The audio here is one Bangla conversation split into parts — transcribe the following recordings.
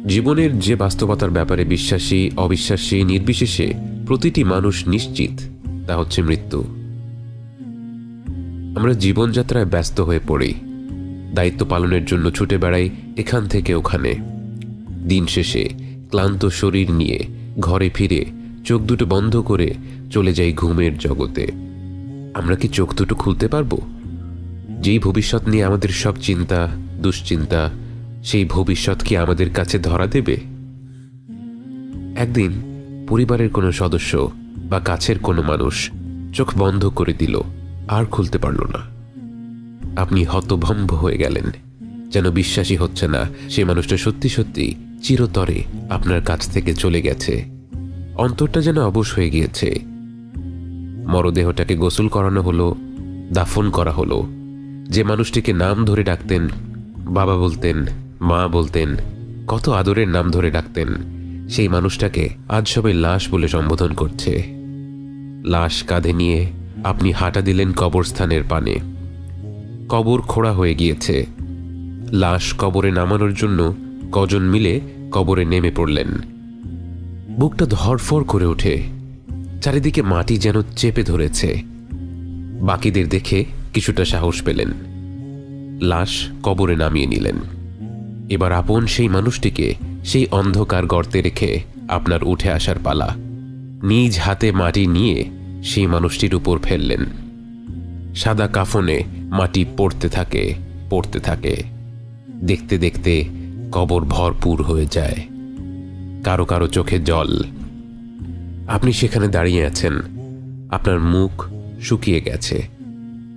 জীবনের যে বাস্তবতার ব্যাপারে বিশ্বাসী অবিশ্বাসী নির্বিশেষে প্রতিটি মানুষ নিশ্চিত, তা হচ্ছে মৃত্যু। আমরা জীবনযাত্রায় ব্যস্ত হয়ে পড়ি, দায়িত্ব পালনের জন্য ছুটে বেড়াই এখান থেকে ওখানে। দিন শেষে ক্লান্ত শরীর নিয়ে ঘরে ফিরে চোখ দুটো বন্ধ করে চলে যাই ঘুমের জগতে। আমরা কি চোখ দুটো খুলতে পারবো? যেই ভবিষ্যৎ নিয়ে আমাদের সব চিন্তা দুশ্চিন্তা, সেই ভবিষ্যৎ কি আমাদের কাছে ধরা দেবে? একদিন পরিবারের কোনো সদস্য বা কাছের কোনো মানুষ চোখ বন্ধ করে দিল, আর খুলতে পারল না। আপনি হতভম্ব হয়ে গেলেন, যেন বিশ্বাসই হচ্ছে না সে মানুষটা সত্যি সত্যি চিরতরে আপনার কাছ থেকে চলে গেছে। অন্তরটা যেন অবশ হয়ে গিয়েছে। মরদেহটাকে গোসল করানো হলো, দাফন করা হলো। যে মানুষটিকে নাম ধরে ডাকতেন, বাবা বলতেন, মা বলতেন, কত আদরের নাম ধরে ডাকতেন, সেই মানুষটাকে আজ সবাই লাশ বলে সম্বোধন করছে। লাশ কাঁধে নিয়ে আপনি হাঁটা দিলেন কবরস্থানের পানে। কবর খোঁড়া হয়ে গিয়েছে। লাশ কবরে নামানোর জন্য কজন মিলে কবরে নেমে পড়লেন। বুকটা ধড়ফড় করে ওঠে, চারিদিকে মাটি যেন চেপে ধরেছে। বাকিদের দেখে কিছুটা সাহস পেলেন, লাশ কবরে নামিয়ে নিলেন। এবার আপন সেই মানুষটিকে সেই অন্ধকার গর্তে রেখে আপনার উঠে আসার পালা। নিজ হাতে মাটি নিয়ে সেই মানুষটির উপর ফেললেন। সাদা কাফনে মাটি পড়তে থাকে পড়তে থাকে। দেখতে দেখতে কবর ভরপুর হয়ে যায়। কারো কারো চোখে জল। আপনি সেখানে দাঁড়িয়ে আছেন, আপনার মুখ শুকিয়ে গেছে।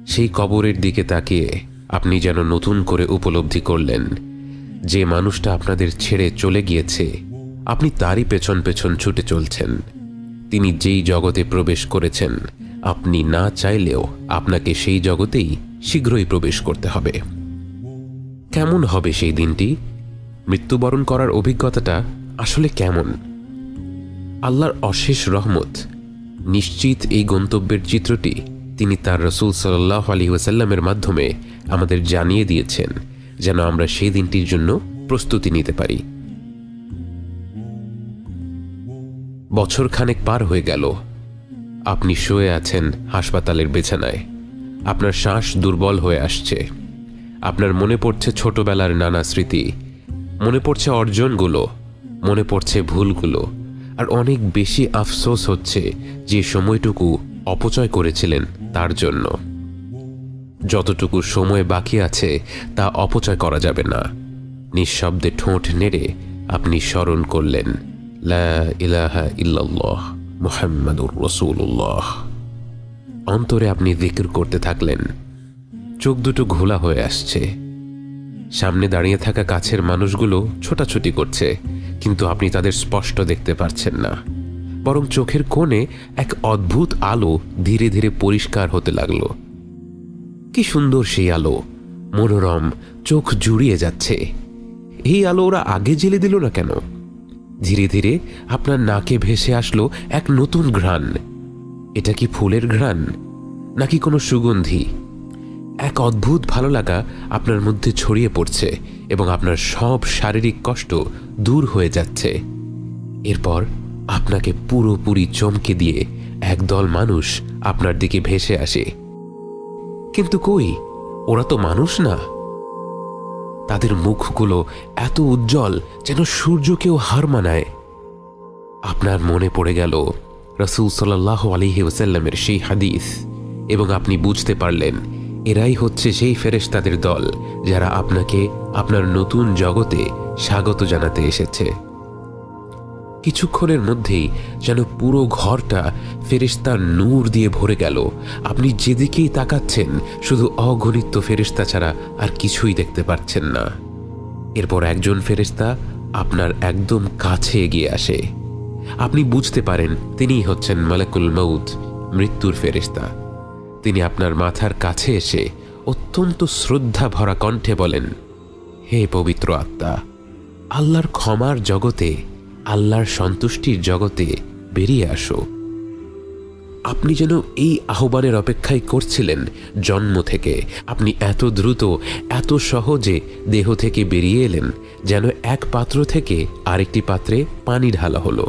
সেই কবরের দিকে তাকিয়ে আপনি যেন নতুন করে উপলব্ধি করলেন, যে মানুষটা আপনাদের ছেড়ে চলে গিয়েছে, আপনি তারই পেছন পেছন ছুটে চলছেন। তিনি যেই জগতে প্রবেশ করেছেন, আপনি না চাইলেও আপনাকে সেই জগতেই শীঘ্রই প্রবেশ করতে হবে। কেমন হবে সেই দিনটি? মৃত্যুবরণ করার অভিজ্ঞতাটা আসলে কেমন? আল্লাহর অশেষ রহমত, নিশ্চিত এই গন্তব্যের চিত্রটি তিনি তার রাসূল সাল্লাল্লাহু আলাইহি ওয়াসাল্লামের মাধ্যমে আমাদের জানিয়ে দিয়েছেন, যেন আমরা সেই দিনটির জন্য প্রস্তুতি নিতে পারি। বছর খানেক পার হয়ে গেল। আপনি শুয়ে আছেন হাসপাতালের বিছানায়। আপনার শ্বাস দুর্বল হয়ে আসছে। আপনার মনে পড়ছে ছোটবেলার নানা স্মৃতি, মনে পড়ছে অর্জনগুলো, মনে পড়ছে ভুলগুলো, আর অনেক বেশি আফসোস হচ্ছে যে সময়টুকু অপচয় করেছিলেন তার জন্য। যতটুকু সময় বাকি আছে তা অপচয় করা যাবে না। নিঃশব্দে ঠোঁট নেড়ে আপনি স্মরণ করলেন, লা ইলাহা ইল্লাল্লাহ মুহাম্মাদুর রাসূলুল্লাহ। অন্তরে আপনি জিকির করতে থাকলেন। চোখ দুটো ঘোলা হয়ে আসছে। সামনে দাঁড়িয়ে থাকা কাছের মানুষগুলো ছোটাছুটি করছে, কিন্তু আপনি তাদের স্পষ্ট দেখতে পারছেন না। বরং চোখের কোণে এক অদ্ভুত আলো ধীরে ধীরে পরিষ্কার হতে লাগলো। কি সুন্দর সেই আলো, মনোরম, চোখ জুড়িয়ে যাচ্ছে। এই আলো ওরা আগে জ্বেলে দিল না কেন? ধীরে ধীরে আপনার নাকে ভেসে আসলো এক নতুন ঘ্রাণ। এটা কি ফুলের ঘ্রাণ, নাকি কোনো সুগন্ধি? এক অদ্ভুত ভালো লাগা আপনার মধ্যে ছড়িয়ে পড়ছে এবং আপনার সব শারীরিক কষ্ট দূর হয়ে যাচ্ছে। এরপর আপনাকে পুরোপুরি চমকে দিয়ে একদল মানুষ আপনার দিকে ভেসে আসে। কিন্তু কই, ওরা তো মানুষ না। তাদের মুখগুলো এত উজ্জ্বল যেন সূর্যকেও হার মানায়। আপনার মনে পড়ে গেল রাসূল সাল্লাল্লাহু আলাইহি ওয়াসাল্লামের সেই হাদিস, এবং আপনি বুঝতে পারলেন এরাই হচ্ছে সেই ফেরেশতাদের দল যারা আপনাকে আপনার নতুন জগতে স্বাগত জানাতে এসেছে। কিছুক্ষণের মধ্যেই যেন পুরো ঘরটা ফেরেশতার নূর দিয়ে ভরে গেল। আপনি যেদিকেই তাকাচ্ছেন শুধু অগণিত ফেরেশতা ছাড়া আর কিছুই দেখতে পাচ্ছেন না। এরপর একজন ফেরেশতা আপনার একদম কাছে এগিয়ে আসে। আপনি বুঝতে পারেন তিনিই হচ্ছেন মালাকুল মউত, মৃত্যুর ফেরেশতা। তিনি আপনার মাথার কাছে এসে অত্যন্ত শ্রদ্ধা ভরা কণ্ঠে বলেন, হে পবিত্র আত্মা, আল্লাহর ক্ষমার জগতে, আল্লাহর সন্তুষ্টির জগতে বেরিয়ে আসো। আপনি যেন এই আহ্বানের অপেক্ষাই করছিলেন জন্ম থেকে। আপনি এত দ্রুত, এত সহজে দেহ থেকে বেরিয়ে এলেন যেন এক পাত্র থেকে আরেকটি পাত্রে পানি ঢালা হলো।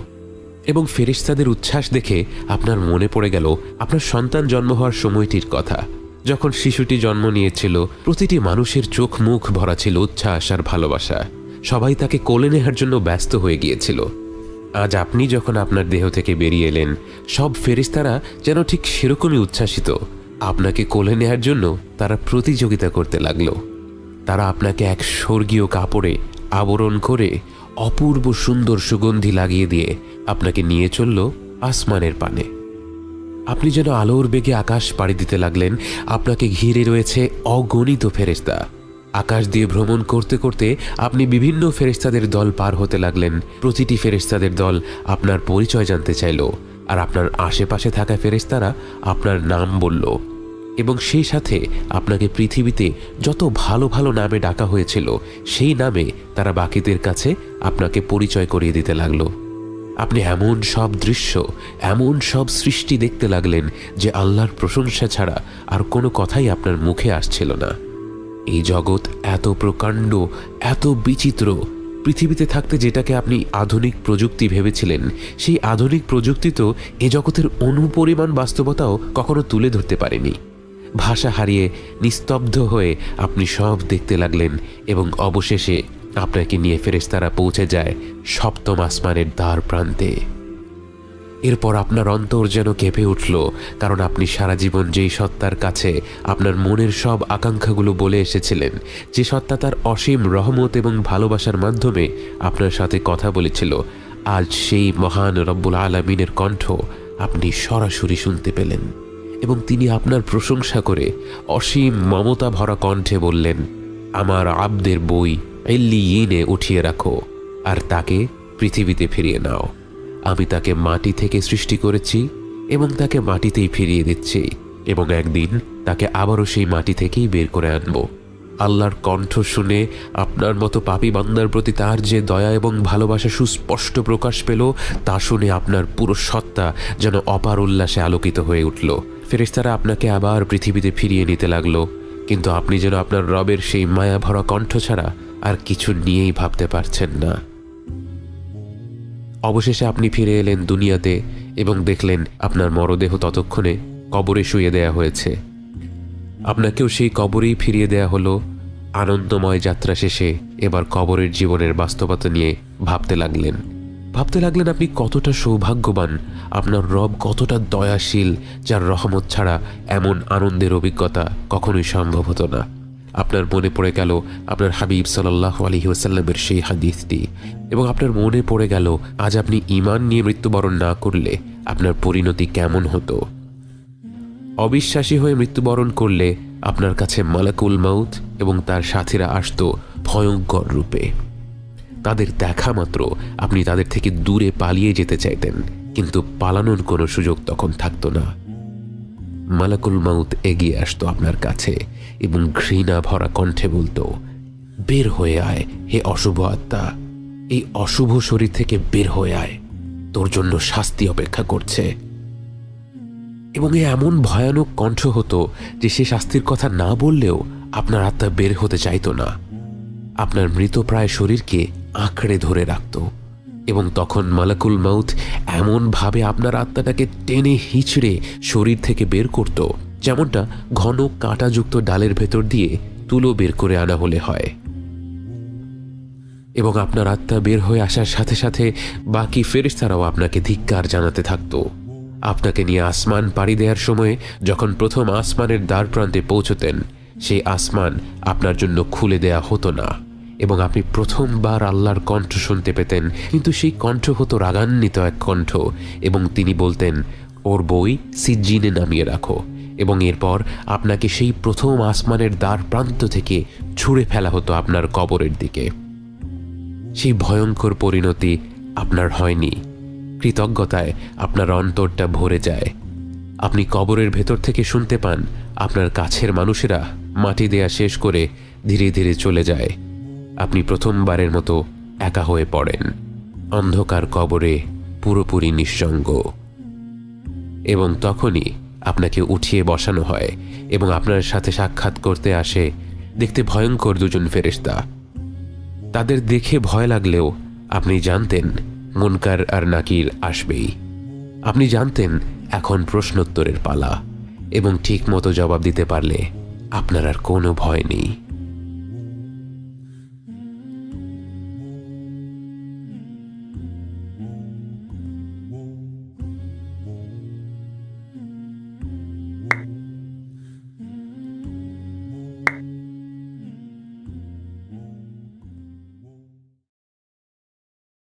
এবং ফেরেশতাদের উচ্ছ্বাস দেখে আপনার মনে পড়ে গেল আপনার সন্তান জন্ম হওয়ার সময়টির কথা। যখন শিশুটি জন্ম নিয়েছিল, প্রতিটি মানুষের চোখ মুখ ভরা ছিল উচ্ছ্বাস আর ভালোবাসা। সবাই তাকে কোলে নেওয়ার জন্য ব্যস্ত হয়ে গিয়েছিল। আজ আপনি যখন আপনার দেহ থেকে বেরিয়ে এলেন, সব ফেরেশতারা যেন ঠিক সেরকমই উচ্ছ্বাসিত। আপনাকে কোলে নেওয়ার জন্য তারা প্রতিযোগিতা করতে লাগলো। তারা আপনাকে এক স্বর্গীয় কাপড়ে আবরণ করে অপূর্ব সুন্দর সুগন্ধি লাগিয়ে দিয়ে আপনাকে নিয়ে চলল আসমানের পানে। আপনি যেন আলোর বেগে আকাশ পাড়ি দিতে লাগলেন। আপনাকে ঘিরে রয়েছে অগণিত ফেরেশতা। আকাশ দিয়ে ভ্রমণ করতে করতে আপনি বিভিন্ন ফেরেশতাদের দল পার হতে লাগলেন। প্রতিটি ফেরেশতাদের দল আপনার পরিচয় জানতে চাইল, আর আপনার আশেপাশে থাকা ফেরেশতারা আপনার নাম বলল, এবং সেই সাথে আপনাকে পৃথিবীতে যত ভালো ভালো নামে ডাকা হয়েছিল সেই নামে তারা বাকিদের কাছে আপনাকে পরিচয় করিয়ে দিতে লাগলো। আপনি এমন সব দৃশ্য, এমন সব সৃষ্টি দেখতে লাগলেন যে আল্লাহর প্রশংসা ছাড়া আর কোনো কথাই আপনার মুখে আসছিল না। এই জগৎ এত প্রকাণ্ড, এত বিচিত্র। পৃথিবীতে থাকতে যেটাকে আপনি আধুনিক প্রযুক্তি ভেবেছিলেন, সেই আধুনিক প্রযুক্তি তো এ জগতের অনুপরিমাণ বাস্তবতাও কখনো তুলে ধরতে পারেনি। ভাষা হারিয়ে নিস্তব্ধ হয়ে আপনি সব দেখতে লাগলেন, এবং অবশেষে আপনাকে নিয়ে ফেরেশতারা পৌঁছে যায় সপ্তম আসমানের দ্বার প্রান্তে। এরপর আপনার অন্তর যেন কেঁপে উঠল, কারণ আপনি সারা জীবন যেই সত্তার কাছে আপনার মনের সব আকাঙ্ক্ষাগুলো বলে এসেছিলেন, যে সত্তা তার অসীম রহমত এবং ভালোবাসার মাধ্যমে আপনার সাথে কথা বলেছিল, আজ সেই মহান রব্বুল আলামিনের কণ্ঠ আপনি সরাসরি শুনতে পেলেন। এবং তিনি আপনার প্রশংসা করে অসীম মমতা ভরা কণ্ঠে বললেন, আমার আব্দের বই ইল্লিয়িনে উঠিয়ে রাখো, আর তাকে পৃথিবীতে ফিরিয়ে নাও। আমি তাকে মাটি থেকে সৃষ্টি করেছি এবং তাকে মাটিতেই ফিরিয়ে দিচ্ছি, এবং একদিন তাকে আবারও সেই মাটি থেকেই বের করে আনব। আল্লাহর কণ্ঠ শুনে আপনার মতো পাপী বান্দার প্রতি তার যে দয়া এবং ভালোবাসা সুস্পষ্ট প্রকাশ পেল, তা শুনে আপনার পুরো সত্তা যেন অপার উল্লাসে আলোকিত হয়ে উঠল। ফেরেশতারা আপনাকে আবার পৃথিবীতে ফিরিয়ে নিতে লাগলো, কিন্তু আপনি যেন আপনার রবের সেই মায়া ভরা কণ্ঠ ছাড়া আর কিছু নিয়েই ভাবতে পারছেন না। অবশেষে আপনি ফিরে এলেন দুনিয়াতে এবং দেখলেন আপনার মরদেহ ততক্ষণে কবরে শুইয়ে দেয়া হয়েছে। আপনাকেও সেই কবরেই ফিরিয়ে দেয়া হলো। আনন্দময় যাত্রা শেষে এবার কবরের জীবনের বাস্তবতা নিয়ে ভাবতে লাগলেন আপনি কতটা সৌভাগ্যবান, আপনার রব কতটা দয়াশীল, যার রহমত ছাড়া এমন আনন্দের অভিজ্ঞতা কখনোই সম্ভব হতো না। আপনার মনে পড়ে গেল আপনার হাবিব সাল্লাল্লাহু আলাইহি ওয়াসাল্লামের সেই হাদিসটি, এবং আপনার মনে পড়ে গেল আজ আপনি ঈমান নিয়ে মৃত্যুবরণ না করলে আপনার পরিণতি কেমন হতো। অবিশ্বাসী হয়ে মৃত্যুবরণ করলে আপনার কাছে মালাকুল মাউত এবং তার সাথীরা আসত ভয়ঙ্কর রূপে। তাদের দেখা মাত্র আপনি তাদের থেকে দূরে পালিয়ে যেতে চাইতেন, কিন্তু পালানোর কোনো সুযোগ তখন থাকতো না। মালাকুল মাউত এগিয়ে আসতো আপনার কাছে এবং ঘৃণা ভরা কণ্ঠে বলতো, বের হয়ে আয় হে অশুভ আত্মা, এই অশুভ শরীর থেকে বের হয়ে আয়, তোর জন্য শাস্তি অপেক্ষা করছে। এবং এমন ভয়ানক কণ্ঠ হতো যে সে শাস্তির কথা না বললেও আপনার আত্মা বের হতে চাইতো না। আপনার মৃতপ্রায় শরীরকে আঁকড়ে ধরে রাখত, এবং তখন মালাকুল মাউত এমনভাবে আপনার আত্মাটাকে টেনে হিঁচড়ে শরীর থেকে বের করত, যেমনটা ঘন কাঁটাযুক্ত ডালের ভেতর দিয়ে তুলো বের করে আনা হলে হয়। এবং আপনার আত্মা বের হয়ে আসার সাথে সাথে বাকি ফেরেশতারাও আপনাকে ধিক্কার জানাতে থাকতো। আপনাকে নিয়ে আসমান পাড়ি দেওয়ার সময় যখন প্রথম আসমানের দ্বার প্রান্তে পৌঁছতেন, সেই আসমান আপনার জন্য খুলে দেয়া হতো না, এবং আপনি প্রথমবার আল্লাহর কণ্ঠ শুনতে পেতেন, কিন্তু সেই কণ্ঠ হতো রাগান্বিত এক কণ্ঠ, এবং তিনি বলতেন, ওর বই সিজ্জিনে নামিয়ে রাখো। এবং এরপর আপনাকে সেই প্রথম আসমানের দ্বার প্রান্ত থেকে ছুঁড়ে ফেলা হতো আপনার কবরের দিকে। সেই ভয়ঙ্কর পরিণতি আপনার হয়নি। কৃতজ্ঞতায় আপনার অন্তরটা ভরে যায়। আপনি কবরের ভেতর থেকে শুনতে পান আপনার কাছের মানুষেরা মাটি দেয়া শেষ করে ধীরে ধীরে চলে যায়। আপনি প্রথমবারের মতো একা হয়ে পড়েন, অন্ধকার কবরে পুরোপুরি নিঃসঙ্গ। এবং তখনই আপনাকে উঠিয়ে বসানো হয় এবং আপনার সাথে সাক্ষাৎ করতে আসে দেখতে ভয়ঙ্কর দুজন ফেরেশতা। তাদের দেখে ভয় লাগলেও আপনি জানতেন মুনকার আর নাকির আসবেই। আপনি জানতেন এখন প্রশ্নোত্তরের পালা, এবং ঠিক মতো জবাব দিতে পারলে আপনার আর কোনো ভয় নেই।